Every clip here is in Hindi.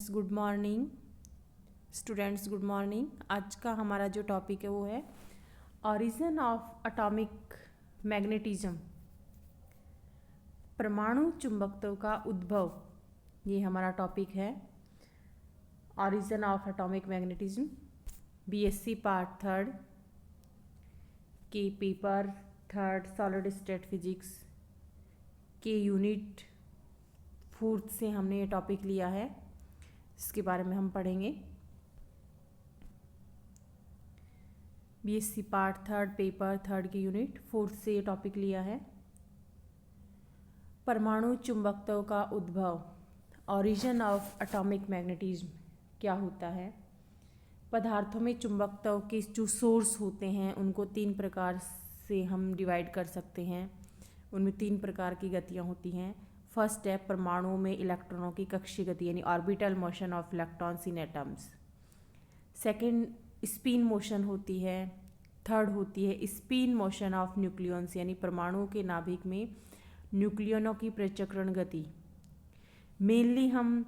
Good morning. Students good morning. आज का हमारा जो टॉपिक है वो है ऑरिजिन ऑफ एटॉमिक मैग्नेटिज्म, परमाणु चुंबकत्व का उद्भव। ये हमारा टॉपिक है origin of atomic magnetism, BSc part third के paper third solid state physics के यूनिट फोर्थ से हमने ये टॉपिक लिया है। इसके बारे में हम पढ़ेंगे। BSc part third paper third के यूनिट फोर्थ से ये टॉपिक लिया है, परमाणु चुंबकत्व का उद्भव, ऑरिजिन ऑफ एटॉमिक मैग्नेटिज्म क्या होता है। पदार्थों में चुंबकत्व के जो सोर्स होते हैं उनको तीन प्रकार से हम डिवाइड कर सकते हैं। उनमें तीन प्रकार की गतियाँ होती हैं। फर्स्ट है परमाणुओं में इलेक्ट्रॉनों की कक्षीय गति यानी orbital motion of electrons in atoms. Second spin motion होती है। थर्ड होती है स्पिन मोशन ऑफ न्यूक्लियॉन्स यानी परमाणुओं के नाभिक में न्यूक्लियनों की प्रचक्रण गति। मेनली हम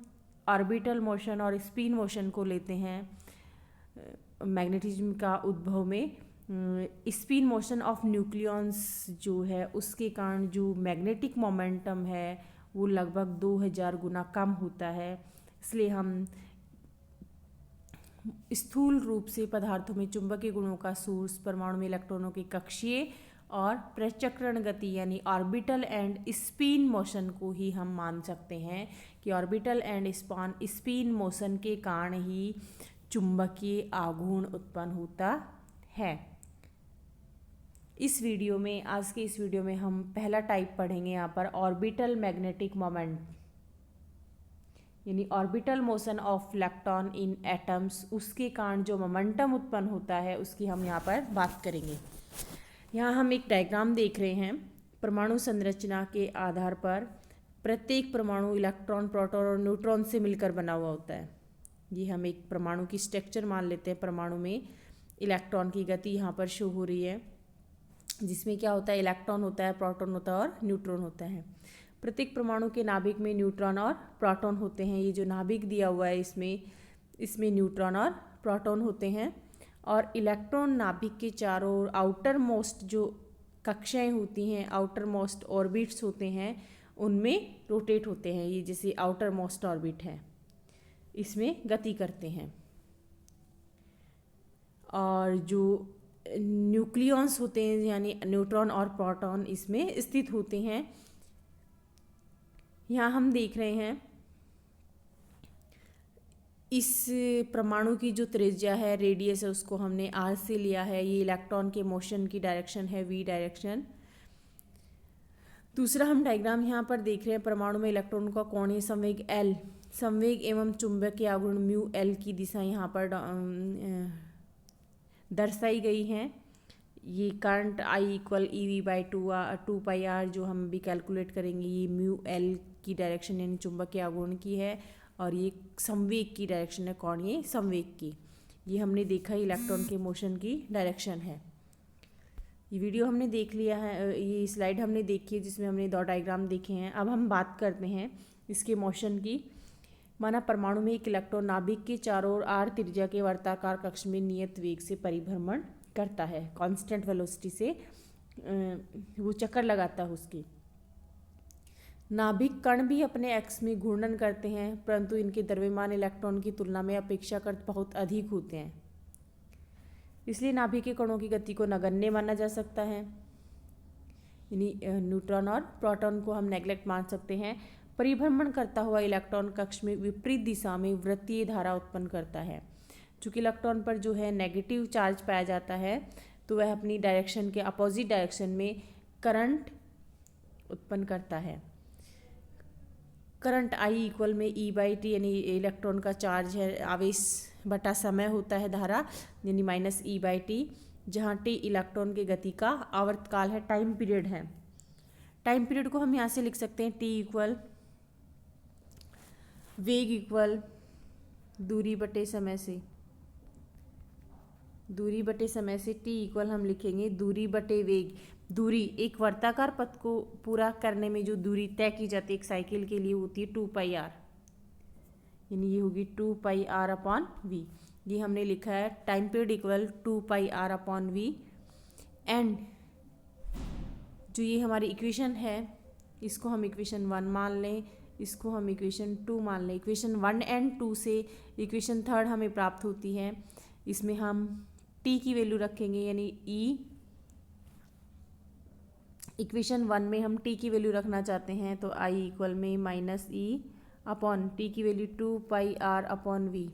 ऑर्बिटल मोशन और स्पिन मोशन को लेते हैं मैग्नेटिज्म का उद्भव में। स्पिन मोशन ऑफ न्यूक्लियॉन्स जो है उसके कारण जो मैग्नेटिक मोमेंटम है वो लगभग 2000 गुना कम होता है। इसलिए हम स्थूल रूप से पदार्थों में चुंबकीय गुणों का सोर्स परमाणु में इलेक्ट्रॉनों की कक्षीय और प्रचक्रण गति यानी ऑर्बिटल एंड स्पिन मोशन को ही हम मान सकते हैं कि ऑर्बिटल एंड स्पिन मोशन के कारण ही चुंबकीय आघूर्ण उत्पन्न होता है। इस वीडियो में आज के इस वीडियो में हम पहला टाइप पढ़ेंगे यहाँ पर ऑर्बिटल मैग्नेटिक मोमेंट यानी orbital motion of electron in atoms. उसके कारण जो मोमेंटम उत्पन्न होता है उसकी हम यहाँ पर बात करेंगे। यहाँ हम एक डायग्राम देख रहे हैं। परमाणु संरचना के आधार पर प्रत्येक परमाणु इलेक्ट्रॉन प्रोटॉन और न्यूट्रॉन से मिलकर बना हुआ होता है। ये हम एक परमाणु की स्ट्रक्चर मान लेते हैं। परमाणु में इलेक्ट्रॉन की गति यहाँ पर शो हो रही है, जिसमें क्या होता है इलेक्ट्रॉन होता है, प्रोटॉन होता है और न्यूट्रॉन होता है। प्रत्येक परमाणु के नाभिक में न्यूट्रॉन और प्रोटॉन होते हैं। ये जो नाभिक दिया हुआ है इसमें न्यूट्रॉन और प्रोटॉन होते हैं। और इलेक्ट्रॉन नाभिक के चारों ओर आउटर मोस्ट जो कक्षाएं होती हैं, आउटर मोस्ट ऑर्बिट्स होते हैं, उनमें रोटेट होते हैं। ये जैसे आउटर मोस्ट ऑर्बिट है इसमें गति करते हैं। और जो न्यूक्लियॉन्स होते हैं यानी न्यूट्रॉन और प्रोटॉन इसमें स्थित होते हैं। यहाँ हम देख रहे हैं इस परमाणु की जो त्रिज्या है, रेडियस है, उसको हमने r से लिया है। ये इलेक्ट्रॉन के मोशन की डायरेक्शन है, v डायरेक्शन। दूसरा हम डायग्राम यहाँ पर देख रहे हैं परमाणु में इलेक्ट्रॉन का कोणीय संवेग L, संवेग एवं चुंबकीय आघूर्ण म्यू L की दिशा यहाँ पर दर्शाई गई हैं। ये current I equal EV/2 pi R जो हम भी कैलकुलेट करेंगे, ये म्यू L की डायरेक्शन यानी चुंबकीय आघूर्ण की है। और ये संवेग की डायरेक्शन है, कोणीय संवेग की। ये हमने देखा ही इलेक्ट्रॉन के मोशन की डायरेक्शन है। ये वीडियो हमने देख लिया है, ये स्लाइड हमने देखी है जिसमें हमने दो डायग्राम देखे हैं। अब हम बात करते हैं इसके मोशन की। माना परमाणु में एक इलेक्ट्रॉन नाभिक के चारों ओर r त्रिज्या के वर्ताकार कक्ष में नियत वेग से परिभ्रमण करता है। कांस्टेंट वेलोसिटी से वो चक्कर लगाता है उसकी। नाभिक कण भी अपने एक्स में घूर्णन करते हैं, परंतु इनके द्रव्यमान इलेक्ट्रॉन की तुलना में अपेक्षाकृत बहुत अधिक होते हैं। इसलिए नाभिक के कणों की गति को नगण्य माना जा सकता है, यानी न्यूट्रॉन और प्रोटॉन को हम नेग्लेक्ट मान सकते हैं। परिभ्रमण करता हुआ इलेक्ट्रॉन कक्ष में विपरीत दिशा में वृत्तीय धारा उत्पन्न करता है। चूँकि इलेक्ट्रॉन पर जो है नेगेटिव चार्ज पाया जाता है तो वह अपनी डायरेक्शन के अपोजिट डायरेक्शन में करंट उत्पन्न करता है। करंट I इक्वल में E/T यानी इलेक्ट्रॉन का चार्ज है, आवेश बटा समय होता है धारा यानी -E/T, जहाँ T इलेक्ट्रॉन की गति का आवर्तकाल है, टाइम पीरियड है। टाइम पीरियड को हम यहाँ से लिख सकते हैं T इक्वल वेग इक्वल दूरी बटे समय से। दूरी बटे समय से T इक्वल हम लिखेंगे दूरी बटे वेग। दूरी एक वर्ताकार पथ को पूरा करने में जो दूरी तय की जाती है एक साइकिल के लिए होती है 2 पाई R। यानी ये होगी 2πr/v। ये हमने लिखा है time period equal 2πr/v। And जो ये हमारी इक्वेशन है इसको हम इक्वेशन 1 मान लें, इसको हम इक्वेशन 2 मान लें। इक्वेशन 1 एंड 2 से इक्वेशन 3 हमें प्राप्त होती है। इसमें हम t की वैल्यू रखेंगे, यानी e। इक्वेशन 1 में हम t की वैल्यू रखना चाहते हैं तो i इक्वल में -e/t की वैल्यू 2πr/v।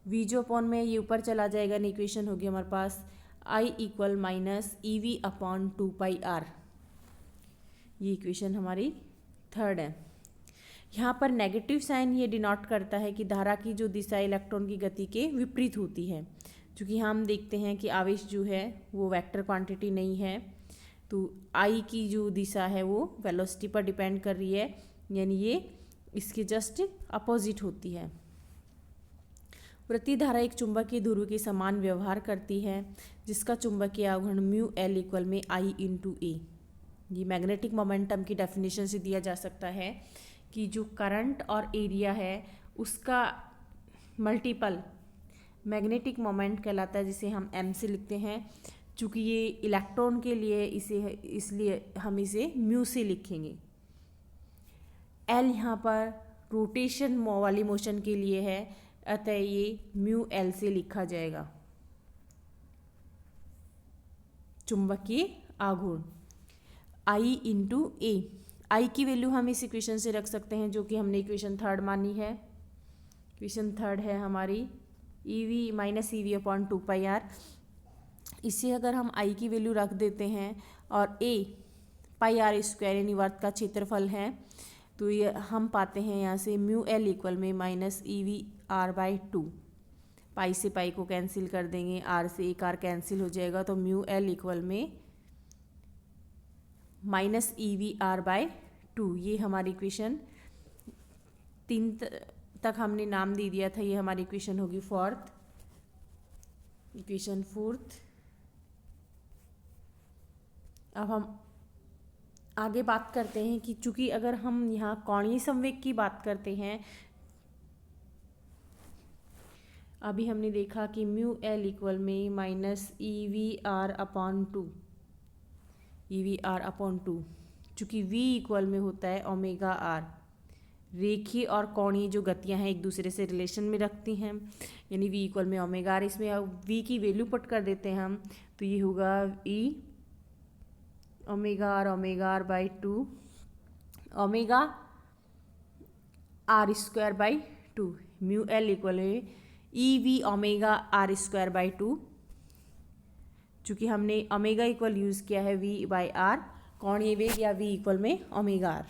v जो अपॉन में ये ऊपर चला जाएगा, ना इक्वेशन होगी हमारे पास i इक्वल -ev/2πr। ये इक्वेशन हमारी 3 है। यहाँ पर नेगेटिव साइन ये डिनोट करता है कि धारा की जो दिशा इलेक्ट्रॉन की गति के विपरीत होती है। क्योंकि हम देखते हैं कि आवेश जो है वो वेक्टर क्वांटिटी नहीं है, तो आई की जो दिशा है वो वेलोसिटी पर डिपेंड कर रही है, यानी ये इसके जस्ट अपोजिट होती है। वृत्तीय धारा एक चुंबकीय ध्रुव के समान व्यवहार करती है, जिसका चुंबकीय आघूर्ण μL इक्वल में I/A। ये मैग्नेटिक मोमेंटम की डेफिनेशन से दिया जा सकता है कि जो करंट और एरिया है उसका मल्टीपल मैग्नेटिक मोमेंट कहलाता है, जिसे हम m से लिखते हैं। चूँकि ये इलेक्ट्रॉन के लिए इसलिए हम इसे म्यू से लिखेंगे। L यहाँ पर रोटेशन वाली मोशन के लिए है, अतः ये μL से लिखा जाएगा। चुंबकीय आघूर्ण I/A। I की वैल्यू हम इस इक्वेशन से रख सकते हैं, जो कि हमने इक्वेशन 3 मानी है। इक्वेशन 3 है हमारी -ev/2πr। इसे अगर हम I की वैल्यु रख देते हैं और A πr² यानी वर्त का क्षेत्रफल है, तो ये हम पाते हैं यहाँ से μL इक्वल में -ev/2। पाई से पाई को कैंसिल कर देंगे, r से एक r कैंसिल हो जाएगा, तो μL इक्वल में -ev/2। ये हमारी इक्वेशन 3 तक हमने नाम दे दिया था। ये हमारी इक्वेशन होगी 4th। Equation 4th। अब हम आगे बात करते हैं कि चूंकि अगर हम यहाँ कोणीय संवेग की बात करते हैं, अभी हमने देखा कि μL इक्वल में -ev/2। चूँकि v इक्वल में होता है ω/r। रेखीय और कोणीय जो गतियां हैं एक दूसरे से रिलेशन में रखती हैं, यानी v इक्वल में ω/r। इसमें अब v की वैल्यू पुट कर देते हैं हम, तो ये होगा e ω/r/2 ω/r²/2। μL equal में ev/r²/2। चूँकि हमने ओमेगा इक्वल यूज़ किया है v/r, कोणीय वेग या v इक्वल में ω/r।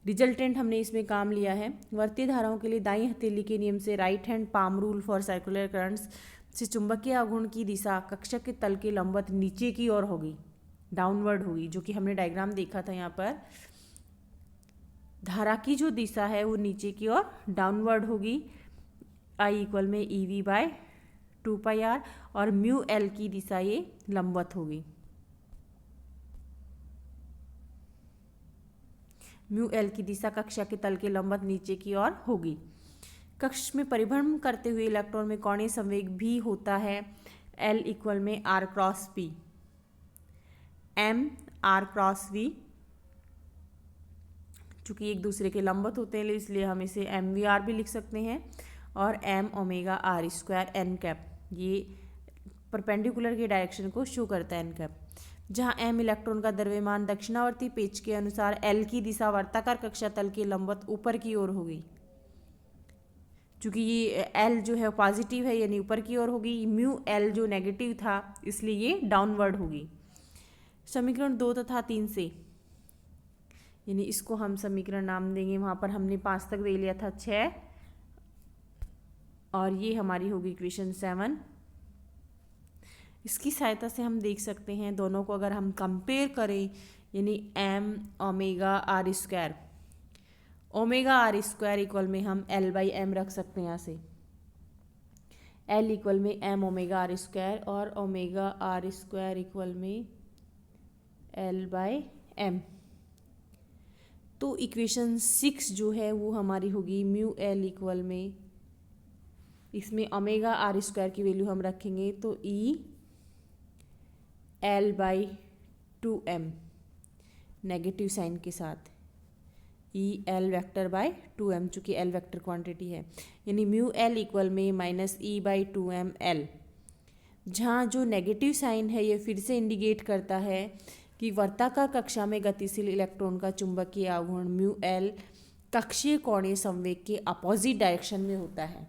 रिजल्टेंट हमने इसमें काम लिया है। वर्तीय धाराओं के लिए दाईं हथेली के नियम से right hand palm rule for circular currents से चुंबकीय आघूर्ण की दिशा कक्षक के तल के लंबवत नीचे की ओर होगी, डाउनवर्ड होगी। जो कि हमने डायग्राम देखा था, यहाँ पर धारा की जो दिशा है वो नीचे की ओर डाउनवर्ड होगी। I इक्वल में ev/2πr और μL की दिशा ये लंबवत होगी। μL की दिशा कक्षा के तल के लंबवत नीचे की ओर होगी। कक्ष में परिभ्रमण करते हुए इलेक्ट्रॉन में कोणीय संवेग भी होता है। L इक्वल में r×p, m r×v। चूँकि एक दूसरे के लंबवत होते हैं इसलिए हम इसे mvr भी लिख सकते हैं, और m ω/r²n। ये परपेंडिकुलर के डायरेक्शन को शो करता है n। जहाँ m इलेक्ट्रॉन का द्रव्यमान दक्षिणावर्ती पेच के अनुसार L की दिशा वर्ताकार कक्षा तल के लंबवत ऊपर की ओर होगी। चूँकि ये L जो है पॉजिटिव है यानी ऊपर की ओर होगी, μL जो नेगेटिव था इसलिए ये डाउनवर्ड होगी। समीकरण 2 तथा 3 से, यानी इसको हम समीकरण नाम देंगे, वहाँ पर हमने 5 तक दे लिया था 6, और ये हमारी होगी इक्वेशन 7। इसकी सहायता से हम देख सकते हैं दोनों को अगर हम कंपेयर करें, यानी m ω/r², ω/r² इक्वल में हम L/m रख सकते हैं। यहाँ से L इक्वल में m ω/r² और ω/r² इक्वल में L/m। तो इक्वेशन 6 जो है वो हमारी होगी म्यू एल इक्वल में, इसमें ओमेगा आर स्क्वायर की वैल्यू हम रखेंगे तो E L by 2m negative sign के साथ, E L vector bye 2m, चूँकि एल वैक्टर क्वांटिटी है, यानी म्यू एल इक्वल में minus E by 2m L. जहाँ जो नेगेटिव साइन है ये फिर से इंडिकेट करता है कि वर्ताकार कक्षा में गतिशील इलेक्ट्रॉन का चुंबकीय आघूर्ण म्यू एल कक्षीय कोणीय संवेग के अपोजिट डायरेक्शन में होता है।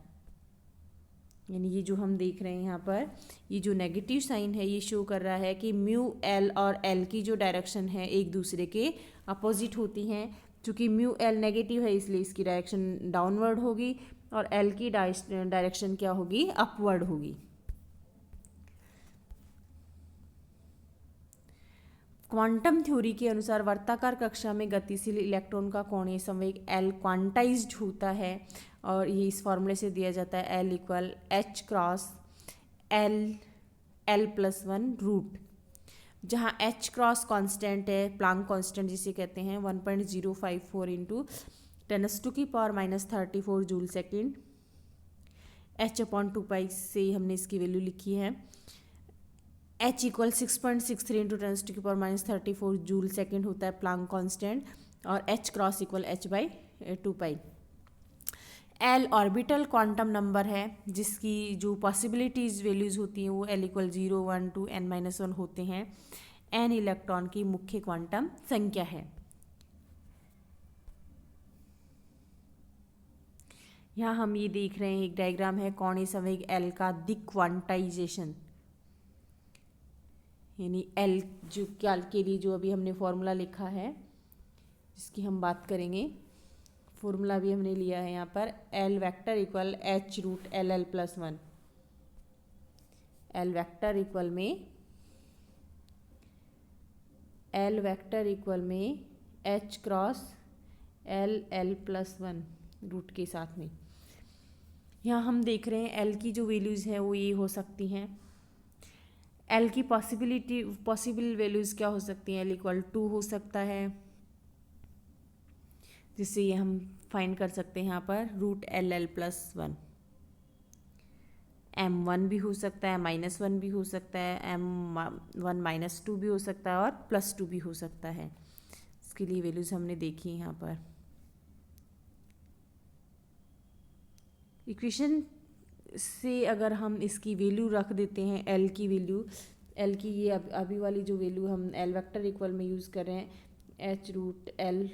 यानी ये जो हम देख रहे हैं यहाँ पर, ये जो नेगेटिव साइन है ये शो कर रहा है कि म्यू एल और एल की जो डायरेक्शन है एक दूसरे के अपोजिट होती हैं। चूँकि म्यू एल नेगेटिव है इसलिए इसकी डायरेक्शन डाउनवर्ड होगी और एल की डायरेक्शन क्या होगी, अपवर्ड होगी। क्वांटम थ्योरी के अनुसार वर्ताकार कक्षा में गतिशील इलेक्ट्रॉन का कोणीय संवेग एल क्वांटाइज्ड होता है और ये इस फॉर्मूले से दिया जाता है L equal H cross L plus 1 root, जहाँ एच क्रॉस कांस्टेंट है, प्लांक कांस्टेंट जिसे कहते हैं 1.054 इंटू 10⁻⁻34 जूल सेकेंड, h/2π से हमने इसकी वैल्यू लिखी है। h equal 6.63 into 10⁻⁻34 joule second होता है प्लांक कांस्टेंट, और h cross equal h/2π। L orbital quantum number है जिसकी जो पॉसिबिलिटीज वैल्यूज होती हैं वो एल इक्वल 0, 1, 2, n-1 होते हैं। n इलेक्ट्रॉन की मुख्य क्वांटम संख्या है। यहाँ हम ये देख रहे हैं एक डायग्राम है कोणीय संवेग एल का दिक्वांटाइजेशन, यानी एल जो के लिए जो अभी हमने फॉर्मूला लिखा है जिसकी हम बात करेंगे, फॉर्मूला भी हमने लिया है यहाँ पर, L vector equal H root L L plus 1, L vector equal में H cross L L plus 1 root के साथ में। यहाँ हम देख रहे हैं एल की जो वैल्यूज़ हैं वो ये हो सकती हैं। एल की पॉसिबल वैल्यूज़ क्या हो सकती हैं, एल इक्वल 2 हो सकता है, जिससे ये हम फाइंड कर सकते हैं यहाँ पर root L L plus 1। m1 भी हो सकता है, -1 भी हो सकता है, m1 -2 भी हो सकता है और +2 भी हो सकता है। इसके लिए वैल्यूज़ हमने देखी यहाँ पर। इक्वेशन से अगर हम इसकी वैल्यू रख देते हैं, एल की वैल्यू, एल की ये अभी वाली जो वैल्यू हम एल वेक्टर इक्वल में यूज़ कर रहे हैं, H root L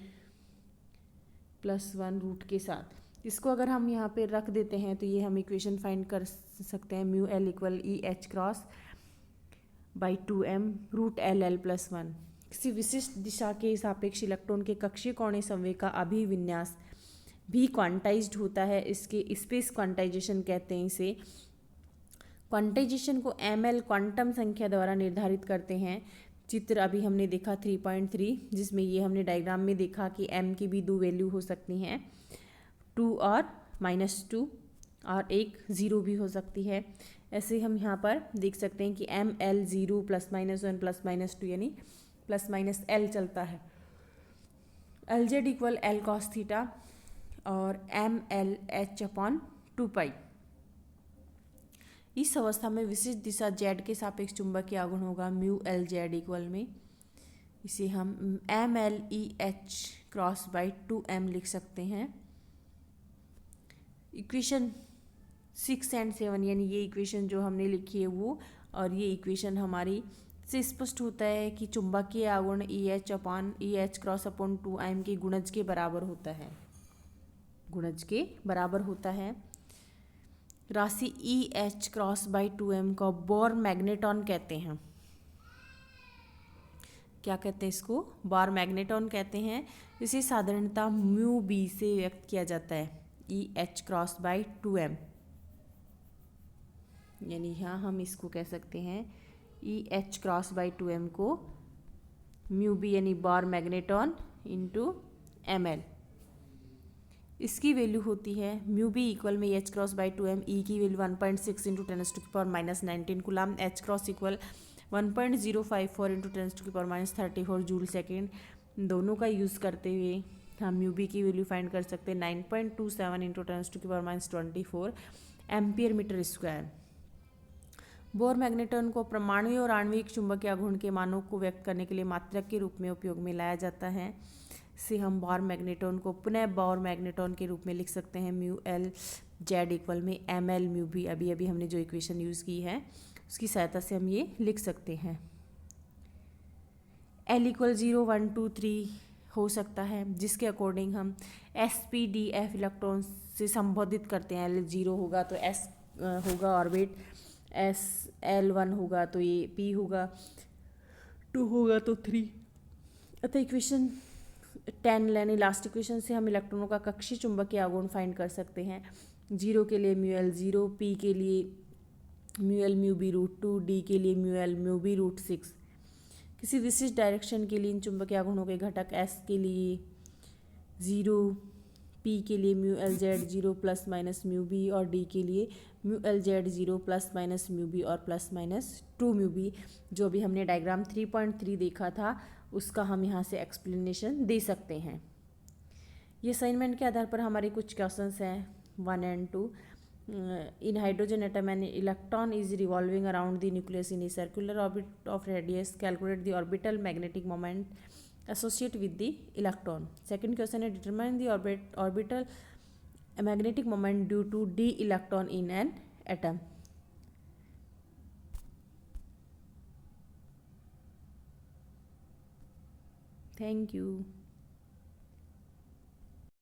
plus 1 root के साथ, इसको अगर हम यहाँ पे रख देते हैं तो ये हम इक्वेशन फाइंड कर सकते हैं, mu L equal E H cross by 2m root L L plus 1। किसी विशिष्ट दिशा के सापेक्ष इलेक्ट्रॉन के कक्षीय कोणीय संवेग का अभिविन्यास भी क्वांटाइज्ड होता है। इसके स्पेस क्वांटाइजेशन कहते हैं इसे। क्वांटाइजेशन को ml क्वांटम संख्या द्वारा निर्धारित करते हैं। चित्र अभी हमने देखा 3.3, जिसमें ये हमने डायग्राम में देखा कि m की भी 2 वैल्यू हो सकती हैं, 2 और -2, और एक 0 भी हो सकती है। ऐसे हम यहाँ पर देख सकते हैं कि ml 0 +-1 +-2 यानी +-l चलता है। LZ equal L cos theta और ml h/2π। इस अवस्था में विशिष्ट दिशा z के सापेक्ष चुंबकीय आघूर्ण होगा म्यू एल जेड इक्वल में, इसे हम ml e h cross by 2m लिख सकते हैं। इक्वेशन 6 और 7 यानी ये इक्वेशन जो हमने लिखी है वो, और ये इक्वेशन हमारी से स्पष्ट होता है कि चुंबकीय आघूर्ण EH क्रॉस अपॉन 2m के गुणज के बराबर होता है, गुणज के बराबर होता है। राशि EH क्रॉस बाई 2m को बोर मैग्नेटॉन कहते हैं। क्या कहते हैं इसको? बोर मैग्नेटॉन कहते हैं। इसे साधारणतः म्यू बी से व्यक्त किया जाता है, EH क्रॉस बाई 2m, यानी यहाँ हम इसको कह सकते हैं EH क्रॉस बाई 2m को म्यू बी यानी बोर मैग्नेटॉन इंटू ml। इसकी वैल्यू होती है म्यू बी इक्वल में EH cross by 2m, E की value 1.6 into 10⁻⁻19 coulomb, H cross equal 1.054 into 10⁻34 joule second. दोनों का यूज़ करते हुए हम म्यू बी की वैल्यू फाइंड कर सकते हैं 9.27 into 10⁻24 ampere metre square. Bohr magnetron को परमाणु और आणविक चुंबकीय आघूर्ण के मानों को व्यक्त करने के लिए मात्रक के रूप में उपयोग में लाया जाता है। से हम बोर मैग्नेट्रॉन को पुनः बोर मैग्नेट्रॉन के रूप में लिख सकते हैं म्यू एल जेड इक्वल में एम एल म्यू बी। अभी अभी हमने जो इक्वेशन यूज़ की है उसकी सहायता से हम ये लिख सकते हैं। एल इक्वल 0 1 2 3 हो सकता है, जिसके अकॉर्डिंग हम S P D F electron से संबोधित करते हैं। एल 0 होगा तो एस होगा ऑर्बिट, एस एल 1 होगा तो ये पी होगा, 2 होगा तो 3। अतः इक्वेशन 10 यानी लास्ट इक्वेशन से हम इलेक्ट्रॉनों का कक्षीय चुंबकीय आघूर्ण फाइंड कर सकते हैं। 0 के लिए म्यू एल 0, पी के लिए mu L mu B root 2, D के लिए mu L mu B root 6। किसी विशिष्ट डायरेक्शन के लिए इन चुंबकीय आघूर्णों के घटक एस के लिए 0, पी के लिए mu L Z 0 plus minus mu B और डी के लिए mu L Z 0 plus minus mu B और प्लस माइनस 2 म्यू बी। जो भी हमने डायग्राम 3.3 देखा था उसका हम यहाँ से एक्सप्लेनेशन दे सकते हैं। ये असाइनमेंट के आधार पर हमारे कुछ क्वेश्चंस हैं 1 and 2। In hydrogen atom an electron is revolving around the nucleus in a circular orbit of radius. Calculate the orbital magnetic moment associated with the electron. Second question is determine the orbital magnetic moment due to d electron in an atom. Thank you.